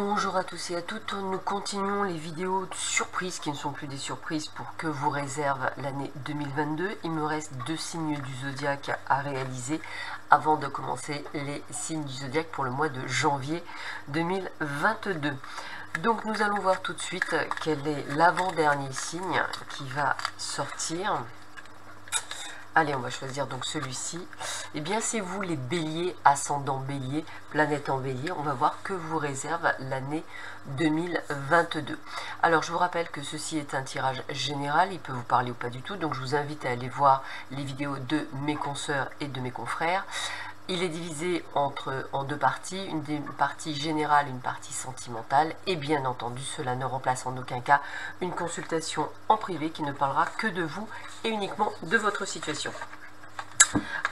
Bonjour à tous et à toutes, nous continuons les vidéos de surprises qui ne sont plus des surprises pour que vous réserve l'année 2022. Il me reste 2 signes du zodiaque à réaliser avant de commencer les signes du zodiaque pour le mois de janvier 2022. Donc nous allons voir tout de suite quel est l'avant-dernier signe qui va sortir. Allez, on va choisir donc celui-ci. Eh bien, c'est vous les béliers, ascendant bélier, planète en bélier. On va voir que vous réserve l'année 2022. Alors, je vous rappelle que ceci est un tirage général. Il peut vous parler ou pas du tout. Donc, je vous invite à aller voir les vidéos de mes consoeurs et de mes confrères. Il est divisé en 2 parties, une partie générale, une partie sentimentale, et bien entendu, cela ne remplace en aucun cas une consultation en privé qui ne parlera que de vous et uniquement de votre situation.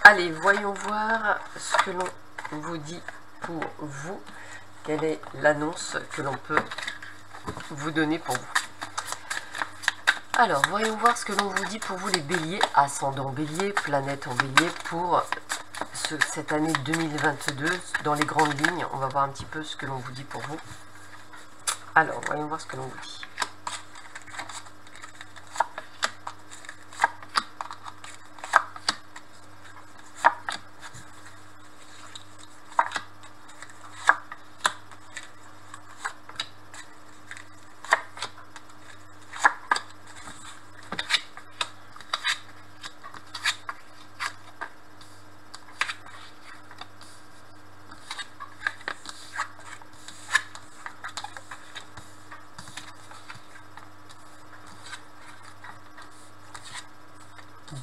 Allez, voyons voir ce que l'on vous dit pour vous. Quelle est l'annonce que l'on peut vous donner pour vous? Alors, voyons voir ce que l'on vous dit pour vous les béliers, ascendant bélier, planète en bélier, pour cette année 2022, dans les grandes lignes. On va voir un petit peu ce que l'on vous dit pour vous. Alors, voyons voir ce que l'on vous dit.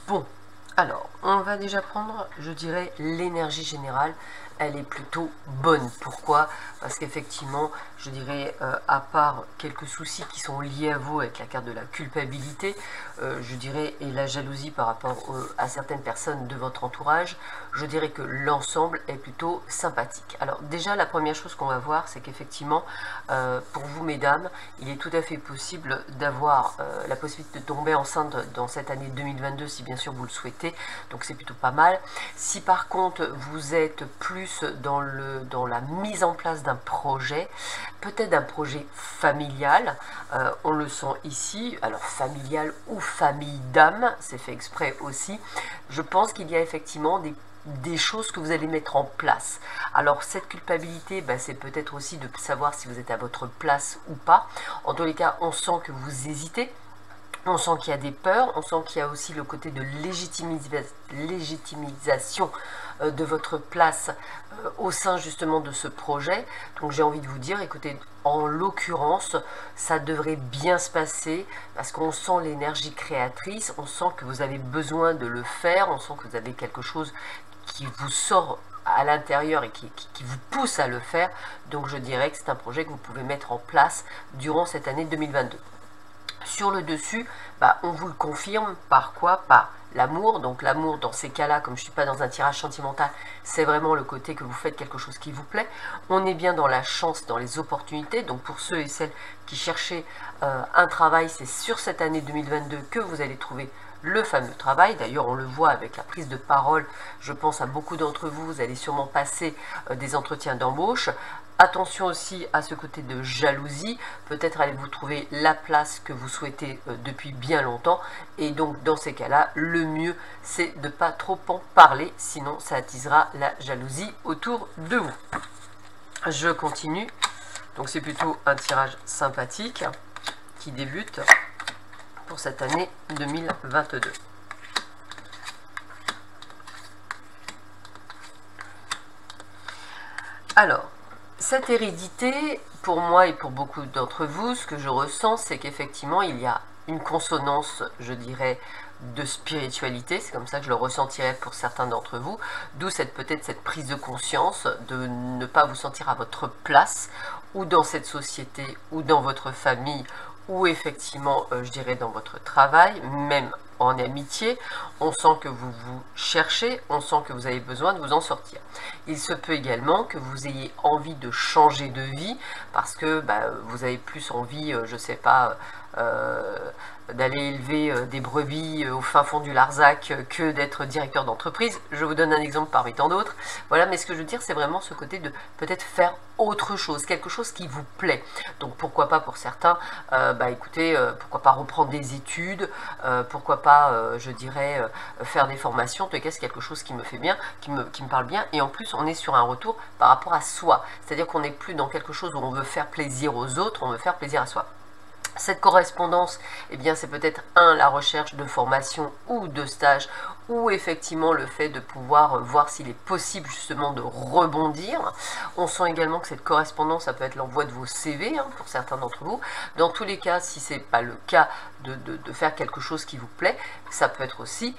Bon, alors, on va déjà prendre, je dirais, l'énergie générale. Elle est plutôt bonne. Pourquoi? Parce qu'effectivement, je dirais, à part quelques soucis qui sont liés à vous avec la carte de la culpabilité, je dirais, et la jalousie par rapport à certaines personnes de votre entourage, je dirais que l'ensemble est plutôt sympathique. Alors déjà, la première chose qu'on va voir, c'est qu'effectivement, pour vous, mesdames, il est tout à fait possible d'avoir la possibilité de tomber enceinte dans cette année 2022, si bien sûr vous le souhaitez, donc c'est plutôt pas mal. Si par contre, vous êtes plus dans la mise en place d'un projet, peut-être d'un projet familial, on le sent ici, alors familial ou famille d'âme, c'est fait exprès aussi. Je pense qu'il y a effectivement des choses que vous allez mettre en place. Alors cette culpabilité, c'est peut-être aussi de savoir si vous êtes à votre place ou pas. En tous les cas, on sent que vous hésitez. On sent qu'il y a des peurs, on sent qu'il y a aussi le côté de légitimisation de votre place au sein justement de ce projet. Donc j'ai envie de vous dire, écoutez, en l'occurrence, ça devrait bien se passer parce qu'on sent l'énergie créatrice, on sent que vous avez besoin de le faire, on sent que vous avez quelque chose qui vous sort à l'intérieur et qui vous pousse à le faire. Donc je dirais que c'est un projet que vous pouvez mettre en place durant cette année 2022. Sur le dessus, on vous le confirme par quoi? Par l'amour. Donc l'amour, dans ces cas-là, comme je ne suis pas dans un tirage sentimental, c'est vraiment le côté que vous faites quelque chose qui vous plaît. On est bien dans la chance, dans les opportunités. Donc pour ceux et celles qui cherchaient un travail, c'est sur cette année 2022 que vous allez trouver le fameux travail. D'ailleurs, on le voit avec la prise de parole. Je pense à beaucoup d'entre vous, vous allez sûrement passer des entretiens d'embauche. Attention aussi à ce côté de jalousie, peut-être allez-vous trouver la place que vous souhaitez depuis bien longtemps, et donc dans ces cas-là, le mieux c'est de ne pas trop en parler, sinon ça attisera la jalousie autour de vous. Je continue, donc c'est plutôt un tirage sympathique qui débute pour cette année 2022. Alors, cette hérédité, pour moi et pour beaucoup d'entre vous, ce que je ressens, c'est qu'effectivement, il y a une consonance, je dirais, de spiritualité. C'est comme ça que je le ressentirais pour certains d'entre vous. D'où peut-être cette prise de conscience de ne pas vous sentir à votre place, ou dans cette société, ou dans votre famille, ou effectivement, je dirais, dans votre travail, même en amitié. On sent que vous vous cherchez, on sent que vous avez besoin de vous en sortir. Il se peut également que vous ayez envie de changer de vie, parce que vous avez plus envie, je sais pas, d'aller élever des brebis au fin fond du Larzac que d'être directeur d'entreprise. Je vous donne un exemple parmi tant d'autres. Voilà, mais ce que je veux dire, c'est vraiment ce côté de peut-être faire autre chose, quelque chose qui vous plaît. Donc pourquoi pas pour certains, écoutez, pourquoi pas reprendre des études, pourquoi pas, je dirais, faire des formations. En tout cas, c'est quelque chose qui me fait bien, qui me parle bien. Et en plus, on est sur un retour par rapport à soi. C'est-à-dire qu'on n'est plus dans quelque chose où on veut faire plaisir aux autres, on veut faire plaisir à soi. Cette correspondance, eh bien, c'est peut-être la recherche de formation ou de stage, ou effectivement le fait de pouvoir voir s'il est possible justement de rebondir. On sent également que cette correspondance, ça peut être l'envoi de vos CV pour certains d'entre vous. Dans tous les cas, si ce n'est pas le cas de faire quelque chose qui vous plaît, ça peut être aussi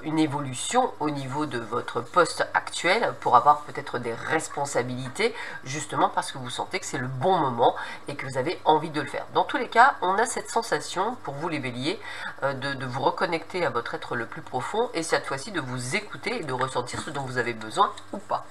une évolution au niveau de votre poste actuel pour avoir peut-être des responsabilités, justement parce que vous sentez que c'est le bon moment et que vous avez envie de le faire. Dans tous les cas, on a cette sensation, pour vous les béliers, de vous reconnecter à votre être le plus profond et cette fois-ci de vous écouter et de ressentir ce dont vous avez besoin ou pas.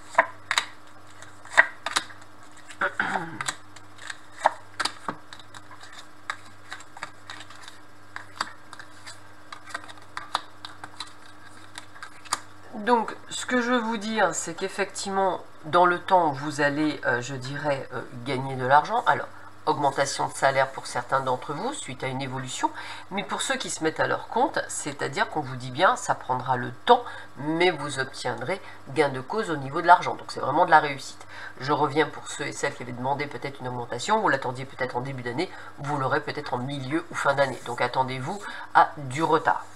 Donc, ce que je veux vous dire, c'est qu'effectivement, dans le temps, vous allez, je dirais, gagner de l'argent. Alors, augmentation de salaire pour certains d'entre vous, suite à une évolution. Mais pour ceux qui se mettent à leur compte, c'est-à-dire qu'on vous dit bien, ça prendra le temps, mais vous obtiendrez gain de cause au niveau de l'argent. Donc, c'est vraiment de la réussite. Je reviens pour ceux et celles qui avaient demandé peut-être une augmentation. Vous l'attendiez peut-être en début d'année, vous l'aurez peut-être en milieu ou fin d'année. Donc, attendez-vous à du retard.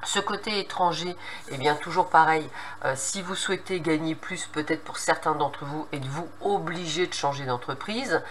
Ce côté étranger, eh bien toujours pareil, si vous souhaitez gagner plus, peut-être pour certains d'entre vous, êtes-vous obligé de changer d'entreprise,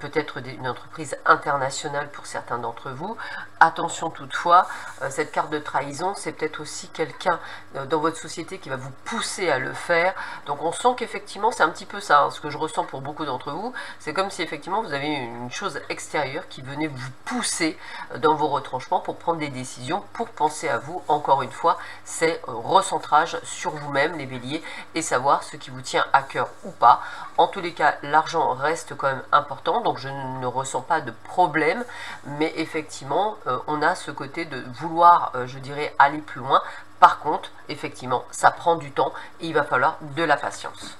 peut-être une entreprise internationale pour certains d'entre vous. Attention toutefois, cette carte de trahison, c'est peut-être aussi quelqu'un dans votre société qui va vous pousser à le faire. Donc on sent qu'effectivement, c'est un petit peu ça, ce que je ressens pour beaucoup d'entre vous, c'est comme si effectivement vous avez une chose extérieure qui venait vous pousser dans vos retranchements pour prendre des décisions, pour penser à vous. Encore une fois, c'est recentrage sur vous-même, les béliers, et savoir ce qui vous tient à cœur ou pas. En tous les cas, l'argent reste quand même important, donc je ne ressens pas de problème, mais effectivement, on a ce côté de vouloir, je dirais, aller plus loin. Par contre, effectivement, ça prend du temps et il va falloir de la patience.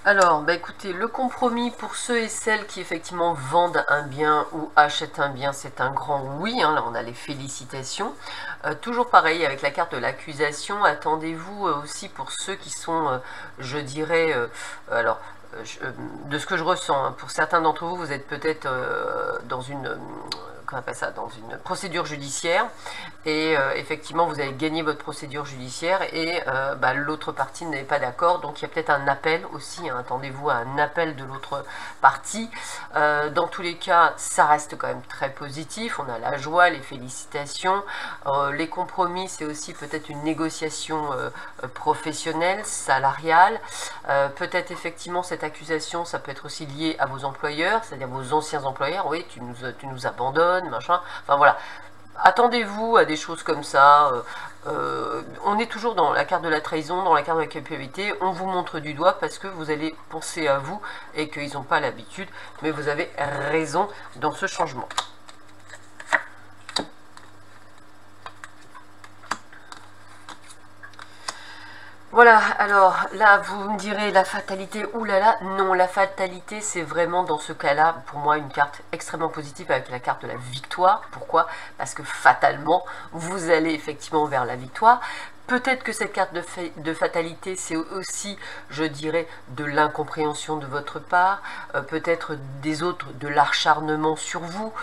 Alors, écoutez, le compromis pour ceux et celles qui effectivement vendent un bien ou achètent un bien, c'est un grand oui. Là, on a les félicitations. Toujours pareil, avec la carte de l'accusation, attendez-vous aussi pour ceux qui sont, je dirais, de ce que je ressens, pour certains d'entre vous, vous êtes peut-être dans une... qu'on appelle ça, dans une procédure judiciaire et effectivement vous avez gagné votre procédure judiciaire et l'autre partie n'est pas d'accord, donc il y a peut-être un appel aussi, attendez-vous à un appel de l'autre partie. Dans tous les cas, ça reste quand même très positif, on a la joie, les félicitations, les compromis, c'est aussi peut-être une négociation professionnelle, salariale, peut-être effectivement cette accusation, ça peut être aussi lié à vos employeurs, c'est-à-dire vos anciens employeurs, oui, tu nous abandonnes, machin, enfin voilà, attendez-vous à des choses comme ça. On est toujours dans la carte de la trahison, dans la carte de la culpabilité, on vous montre du doigt parce que vous allez penser à vous et qu'ils n'ont pas l'habitude, mais vous avez raison dans ce changement. Voilà, alors là, vous me direz la fatalité, oulala, non, la fatalité, c'est vraiment dans ce cas-là, pour moi, une carte extrêmement positive avec la carte de la victoire. Pourquoi? Parce que fatalement, vous allez effectivement vers la victoire. Peut-être que cette carte de fatalité, c'est aussi, je dirais, de l'incompréhension de votre part, peut-être des autres, de l'acharnement sur vous,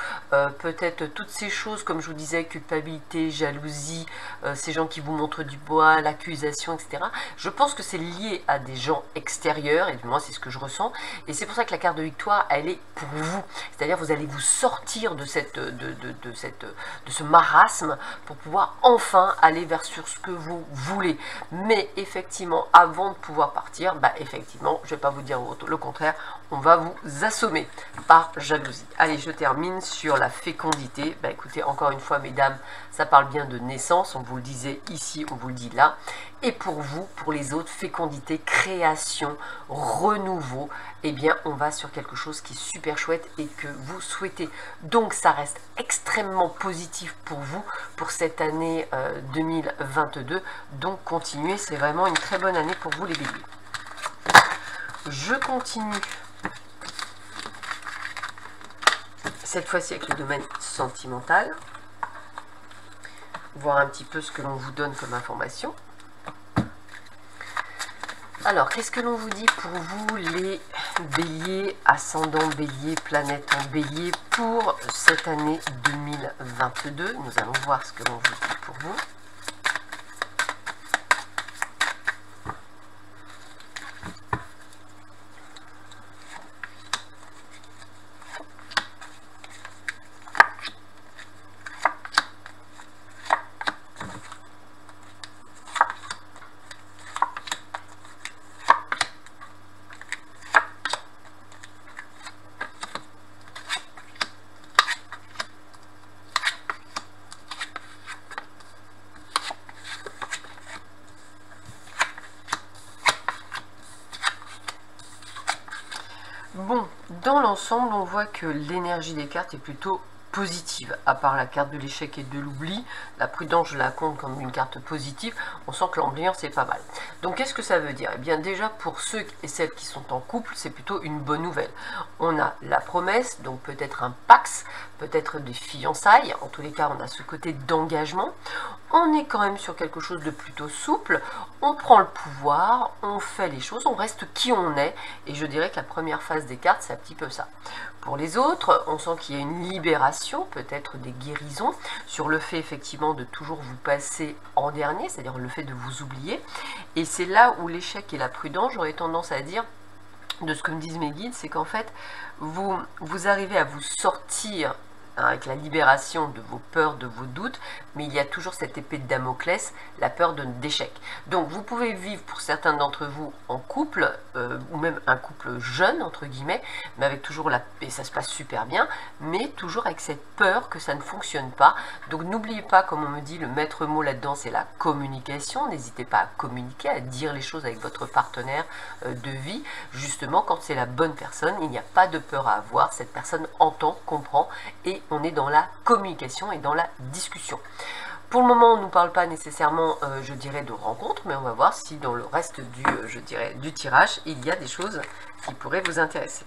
peut-être toutes ces choses, comme je vous disais, culpabilité, jalousie, ces gens qui vous montrent du bois, l'accusation, etc. Je pense que c'est lié à des gens extérieurs, et moi c'est ce que je ressens, et c'est pour ça que la carte de victoire, elle est pour vous. C'est-à-dire vous allez vous sortir de ce marasme pour pouvoir enfin aller vers sur ce que vous vous voulez. Mais effectivement, avant de pouvoir partir, bah effectivement, je ne vais pas vous dire le contraire, on va vous assommer par jalousie. Allez, je termine sur la fécondité. Bah écoutez, encore une fois, mesdames, ça parle bien de naissance, on vous le disait ici, on vous le dit là. Et pour vous, pour les autres, fécondité, création, renouveau, eh bien, on va sur quelque chose qui est super chouette et que vous souhaitez. Donc, ça reste extrêmement positif pour vous, pour cette année 2022. Donc, continuez, c'est vraiment une très bonne année pour vous, les béliers. Je continue. Cette fois-ci avec le domaine sentimental. Voir un petit peu ce que l'on vous donne comme information. Alors, qu'est-ce que l'on vous dit pour vous, les béliers, ascendant bélier, planète en bélier, pour cette année 2022? Nous allons voir ce que l'on vous dit pour vous. Bon, dans l'ensemble, on voit que l'énergie des cartes est plutôt positive, à part la carte de l'échec et de l'oubli. La prudence, je la compte comme une carte positive. On sent que l'ambiance est pas mal. Donc, qu'est-ce que ça veut dire? Eh bien, déjà, pour ceux et celles qui sont en couple, c'est plutôt une bonne nouvelle. On a la promesse, donc peut-être un pax, peut-être des fiançailles. En tous les cas, on a ce côté d'engagement. On est quand même sur quelque chose de plutôt souple. On prend le pouvoir, on fait les choses, on reste qui on est. Et je dirais que la première phase des cartes, c'est un petit peu ça. Pour les autres, on sent qu'il y a une libération, peut-être des guérisons, sur le fait effectivement de toujours vous passer en dernier, c'est-à-dire le fait de vous oublier. Et c'est là où l'échec et la prudence, j'aurais tendance à dire, de ce que me disent mes guides, c'est qu'en fait, vous arrivez à vous sortir avec la libération de vos peurs, de vos doutes, mais il y a toujours cette épée de Damoclès, la peur d'échec. Donc vous pouvez vivre pour certains d'entre vous en couple, ou même un couple jeune, entre guillemets, mais avec toujours la paix, ça se passe super bien, mais toujours avec cette peur que ça ne fonctionne pas. Donc n'oubliez pas, comme on me dit, le maître mot là-dedans, c'est la communication. N'hésitez pas à communiquer, à dire les choses avec votre partenaire de vie. Justement, quand c'est la bonne personne, il n'y a pas de peur à avoir. Cette personne entend, comprend, et on est dans la communication et dans la discussion. Pour le moment, on ne nous parle pas nécessairement, je dirais, de rencontres, mais on va voir si dans le reste du, je dirais, du tirage, il y a des choses qui pourraient vous intéresser.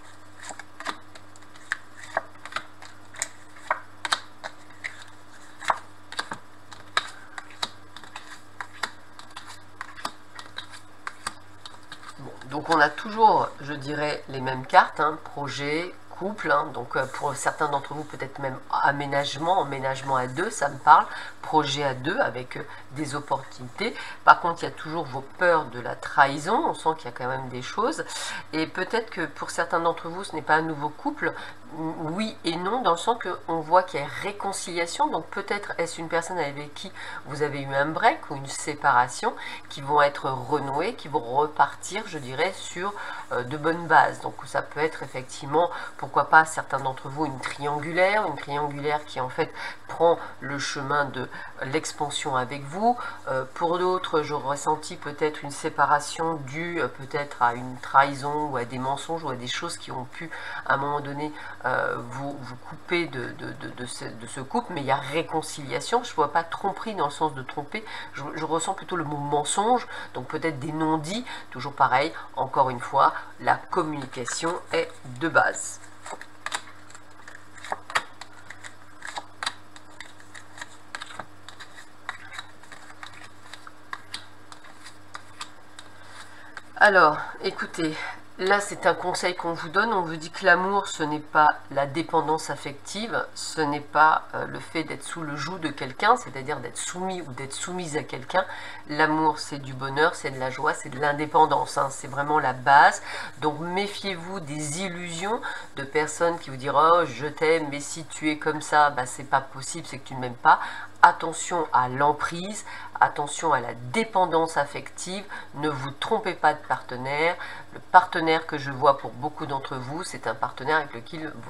Bon, donc on a toujours, je dirais, les mêmes cartes, hein, projet, couple, hein, donc pour certains d'entre vous peut-être même emménagement à deux, ça me parle, projet à deux avec des opportunités. Par contre, il y a toujours vos peurs de la trahison, on sent qu'il y a quand même des choses, et peut-être que pour certains d'entre vous, ce n'est pas un nouveau couple, oui et non, dans le sens qu'on voit qu'il y a réconciliation, donc peut-être est-ce une personne avec qui vous avez eu un break ou une séparation, qui vont être renouées, qui vont repartir, je dirais, sur de bonnes bases. Donc ça peut être effectivement, pourquoi pas, certains d'entre vous, une triangulaire qui en fait prend le chemin de l'expansion avec vous. Pour d'autres, j'aurais ressenti peut-être une séparation due peut-être à une trahison ou à des mensonges ou à des choses qui ont pu à un moment donné vous couper de ce couple, mais il y a réconciliation. Je ne vois pas tromperie dans le sens de tromper, je ressens plutôt le mot mensonge, donc peut-être des non-dits, toujours pareil, encore une fois, la communication est de base. Alors, écoutez, Là, c'est un conseil qu'on vous donne. On vous dit que l'amour, ce n'est pas la dépendance affective, ce n'est pas le fait d'être sous le joug de quelqu'un, c'est-à-dire d'être soumis ou d'être soumise à quelqu'un. L'amour, c'est du bonheur, c'est de la joie, c'est de l'indépendance. Hein. C'est vraiment la base. Donc, méfiez-vous des illusions de personnes qui vous diront « Oh, je t'aime, mais si tu es comme ça, bah, c'est pas possible, c'est que tu ne m'aimes pas. » Attention à l'emprise, attention à la dépendance affective, ne vous trompez pas de partenaire. Le partenaire que je vois pour beaucoup d'entre vous, c'est un partenaire avec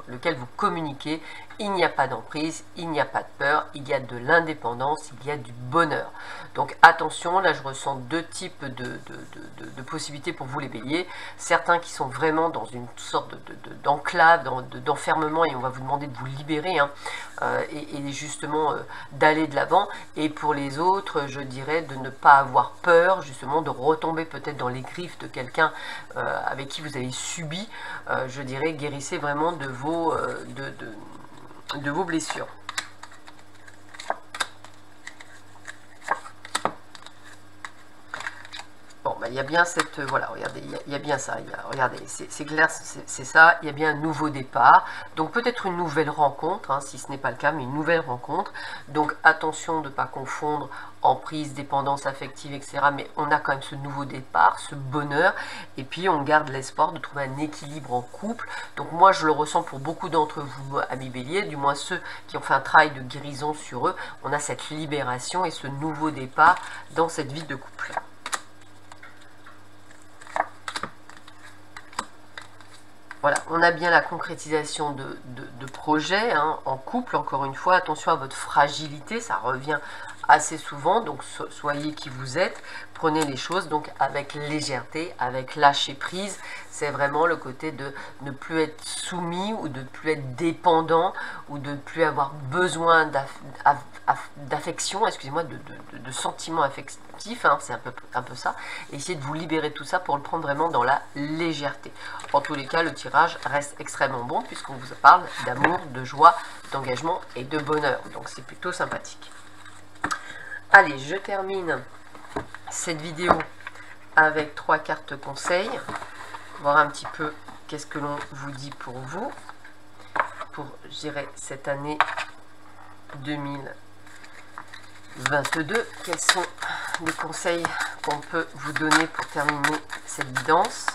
lequel vous communiquez. Il n'y a pas d'emprise, il n'y a pas de peur, il y a de l'indépendance, il y a du bonheur. Donc attention, là je ressens deux types de possibilités pour vous les béliers. Certains qui sont vraiment dans une sorte d'enclave, d'enfermement, et on va vous demander de vous libérer, hein, et justement d'aller de l'avant. Et pour les autres, je dirais de ne pas avoir peur, justement de retomber peut-être dans les griffes de quelqu'un avec qui vous avez subi, je dirais, guérissez vraiment de vos blessures. Bon, bah, il y a bien cette... voilà, regardez, il y a bien ça. Regardez, c'est clair, c'est ça. Il y a bien un nouveau départ. Donc, peut-être une nouvelle rencontre, hein, si ce n'est pas le cas, mais une nouvelle rencontre. Donc, attention de ne pas confondre emprise, dépendance affective, etc. Mais on a quand même ce nouveau départ, ce bonheur. Et puis, on garde l'espoir de trouver un équilibre en couple. Donc, moi, je le ressens pour beaucoup d'entre vous, amis béliers, du moins ceux qui ont fait un travail de guérison sur eux. On a cette libération et ce nouveau départ dans cette vie de couple. Voilà, on a bien la concrétisation de projets, hein, en couple, encore une fois. Attention à votre fragilité, ça revient assez souvent, donc soyez qui vous êtes. Prenez les choses donc avec légèreté, avec lâcher prise. C'est vraiment le côté de ne plus être soumis ou de ne plus être dépendant ou de ne plus avoir besoin d'affection, excusez-moi, de sentiments affectifs, hein, c'est un peu ça. Et essayez de vous libérer de tout ça pour le prendre vraiment dans la légèreté. En tous les cas, le tirage reste extrêmement bon puisqu'on vous parle d'amour, de joie, d'engagement et de bonheur. Donc c'est plutôt sympathique. Allez, je termine cette vidéo avec 3 cartes conseils. Voir un petit peu qu'est-ce que l'on vous dit pour vous, pour, je dirais, cette année 2022. Quels sont les conseils qu'on peut vous donner pour terminer cette guidance?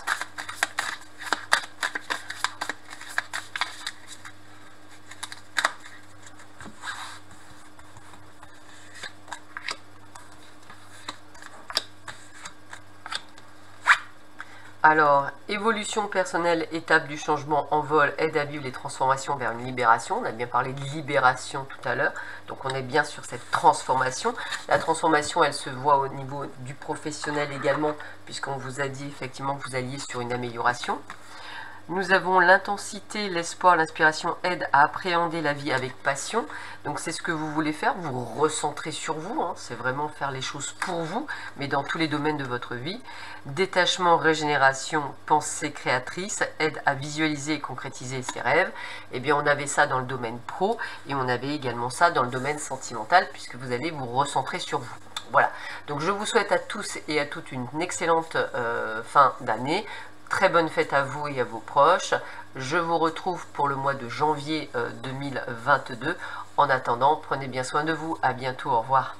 Alors, évolution personnelle, étape du changement en vol, aide à vivre les transformations vers une libération. On a bien parlé de libération tout à l'heure, donc on est bien sur cette transformation. La transformation, elle se voit au niveau du professionnel également, puisqu'on vous a dit effectivement que vous alliez sur une amélioration. Nous avons l'intensité, l'espoir, l'inspiration aide à appréhender la vie avec passion. Donc c'est ce que vous voulez faire, vous recentrez sur vous, hein, c'est vraiment faire les choses pour vous, mais dans tous les domaines de votre vie. Détachement, régénération, pensée créatrice aide à visualiser et concrétiser ses rêves. Eh bien on avait ça dans le domaine pro et on avait également ça dans le domaine sentimental puisque vous allez vous recentrer sur vous. Voilà, donc je vous souhaite à tous et à toutes une excellente fin d'année. Très bonne fête à vous et à vos proches. Je vous retrouve pour le mois de janvier 2022. En attendant, prenez bien soin de vous. À bientôt. Au revoir.